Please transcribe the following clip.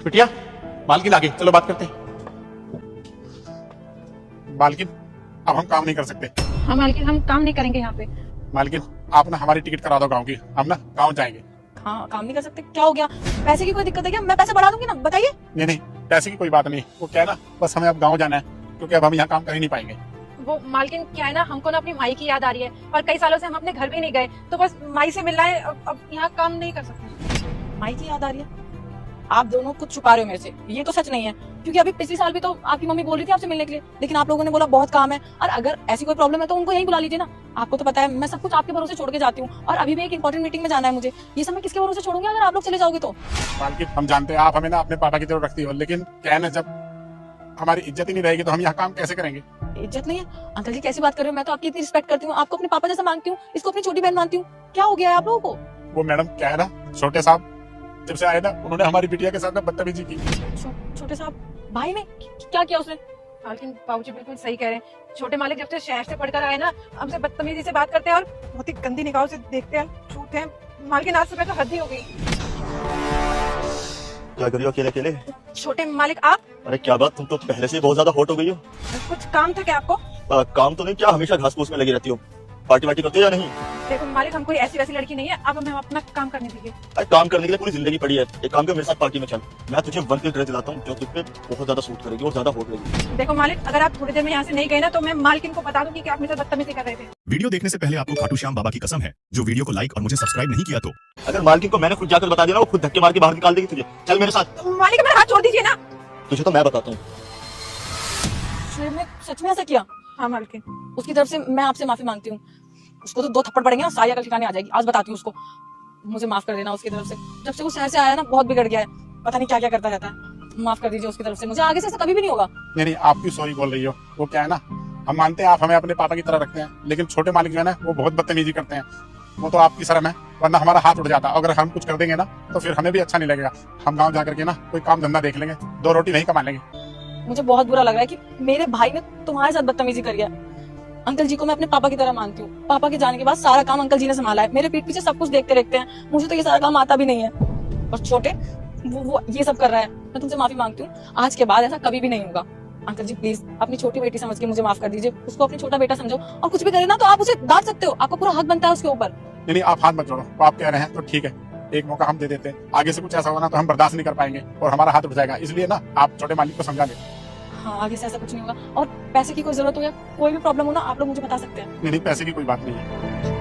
बिटिया, मालकिन आगे, चलो बात करते हैं। मालकिन, अब हम काम नहीं कर सकते। हाँ मालकिन, हम काम नहीं करेंगे यहाँ पे। मालकिन, आप ना हमारी टिकट करा दो गाँव की, हम ना गाँव जाएंगे। हाँ, काम नहीं कर सकते? क्या हो गया? पैसे की कोई दिक्कत है क्या? मैं पैसे बढ़ा दूंगी ना, बताइए। नहीं नहीं, पैसे की कोई बात नहीं, वो क्या है ना, बस हमें अब गाँव जाना है, क्योंकि अब हम यहाँ काम कर ही नहीं पाएंगे। वो मालकिन, क्या है ना, हमको ना अपनी माई की याद आ रही है और कई सालों से हम अपने घर भी नहीं गए, तो बस माई से मिलना है। अब यहाँ काम नहीं कर सकते। माई की याद आ रही है? आप दोनों कुछ छुपा रहे हो मेरे से, ये तो सच नहीं है। क्योंकि अभी पिछले साल भी तो आपकी मम्मी बोल रही थी आपसे मिलने के लिए, लेकिन आप लोगों ने बोला बहुत काम है। और अगर ऐसी कोई प्रॉब्लम है तो उनको यहीं बुला लीजिए ना। आपको तो पता है मैं सब कुछ आपके भरोसे छोड़ के जाती हूँ, और अभी भी एक इंपॉर्टेंट मीटिंग में जाना है मुझे। ये सब मैं किसके भरोसे छोड़ूंगी अगर आप लोग चले जाओगे तो? मालकिन, हम जानते हैं आप हमें ना अपने पापा की तरफ रखती हो, लेकिन क्या है ना, जब हमारी इज्जत ही नहीं रहेगी तो हम यहाँ काम कैसे करेंगे? इज्जत नहीं है? अंकल जी कैसी बात कर रहे हो? मैं तो आपकी इतनी रिस्पेक्ट करती हूँ, आपको अपने पापा जैसा मानती हूँ, इसको अपनी छोटी बहन मानती हूँ। क्या हो गया है आप लोगों को? वो मैडम, क्या है ना, छोटे साहब जब से आए ना, उन्होंने हमारी बिटिया के साथ ना बदतमीजी की। छोटे साहब भाई ने क्या किया उसने? मालकिन, बाबूजी बिल्कुल सही कह रहे हैं। छोटे मालिक जब से शहर से पढ़कर आए ना, हमसे बदतमीजी से बात करते हैं और बहुत ही गंदी निगाहों से देखते हैं, छूते हैं। मालकिन, आज सुबह तो हद ही हो गई। क्या कर रही हो अकेले अकेले? छोटे मालिक आप? अरे क्या बात, तुम तो पहले से ही बहुत ज्यादा हॉट हो गई हो। कुछ काम था क्या आपको? काम तो नहीं, क्या हमेशा घास फूस में लगी रहती हो? पार्टी वार्टी करते हो या नहीं? देखो मालिक, हम कोई ऐसी वैसी लड़की नहीं है, आप हमें अपना काम करने दीजिए। अरे काम करने के लिए पूरी जिंदगी पड़ी है। एक काम कर, मेरे साथ पार्टी में चल, मैं तुझे वन पीस ड्रेस दिलाता हूँ जो तुझ पे बहुत ज्यादा सूट करेगी और ज्यादा हॉट लगेगी। देखो मालिक, अगर आप थोड़ी देर में यहाँ से नहीं गए ना तो मैं मालकिन को बता दूंगी कि आप मेरे साथ बदतमीजी कर रहे थे। वीडियो देखने से पहले आपको खाटू श्याम बाबा की कसम है, जो वीडियो को लाइक और मुझे सब्सक्राइब नहीं किया तो अगर मालकिन को मैंने खुद जाकर बता दिया ना, वो खुद धक्के मार के बाहर निकाल देगी तुझे। चल मेरे साथ। मालिक, मेरा हाथ छोड़ दीजिए ना। तुझे तो मैं बताता हूँ। शुएब ने सच में ऐसा किया? हाँ मालकिन, उसकी तरफ से मैं आपसे माफी मांगती हूँ। उसको तो 2 थप्पड़ पड़ेंगे ना, सारी अकल ठिकाने आ जाएगी। आज बताती हूँ उसको। मुझे माफ कर देना उसकी तरफ से। जब से वो शहर से आया ना, बहुत बिगड़ गया है, पता नहीं क्या क्या करता रहता है। माफ कर दीजिए उसकी तरफ से, मुझे आगे से ऐसा कभी भी नहीं होगा। नहीं नहीं, आप क्यों सॉरी बोल रही हो? वो क्या है ना, हम मानते हैं आप हमें अपने पापा की तरह रखते हैं, लेकिन छोटे मालिक जो है ना, वो बहुत बदतमीजी करते हैं। वो तो आपकी शर्म है, वरना हमारा हाथ उड़ जाता। अगर हम कुछ कर देंगे ना तो फिर हमें भी अच्छा नहीं लगेगा। हम गाँव जाकर के ना कोई काम धंधा देख लेंगे, 2 रोटी नहीं कमा लेंगे। मुझे बहुत बुरा लग रहा है कि मेरे भाई ने तुम्हारे साथ बदतमीजी करी है। अंकल जी को मैं अपने पापा की तरह मानती हूँ। पापा के जाने के बाद सारा काम अंकल जी ने संभाला है। मेरे पीठ पीछे सब कुछ देखते रहते हैं, मुझे तो ये सारा काम आता भी नहीं है। और छोटे वो ये सब कर रहा है। मैं तुमसे माफी मांगती हूँ, आज के बाद ऐसा कभी भी नहीं होगा। अंकल जी प्लीज अपनी छोटी बेटी समझ के मुझे माफ कर दीजिए। उसको अपनी छोटा बेटा समझो, और कुछ भी करे ना तो आप उसे डांट सकते हो, आपको पूरा हक बनता है उसके ऊपर। नहीं नहीं, आप हाथ मत जोड़ो। वो आप कह रहे हैं तो ठीक है, एक मौका हम दे देते हैं। आगे से कुछ ऐसा होगा ना तो हम बर्दाश्त नहीं कर पाएंगे और हमारा हाथ उठ जाएगा। इसलिए ना आप छोटे मालिक को समझा दें। हाँ, आगे से ऐसा कुछ नहीं होगा। और पैसे की कोई जरूरत हो या कोई भी प्रॉब्लम हो ना, आप लोग मुझे बता सकते हैं। नहीं नहीं, पैसे की कोई बात नहीं है।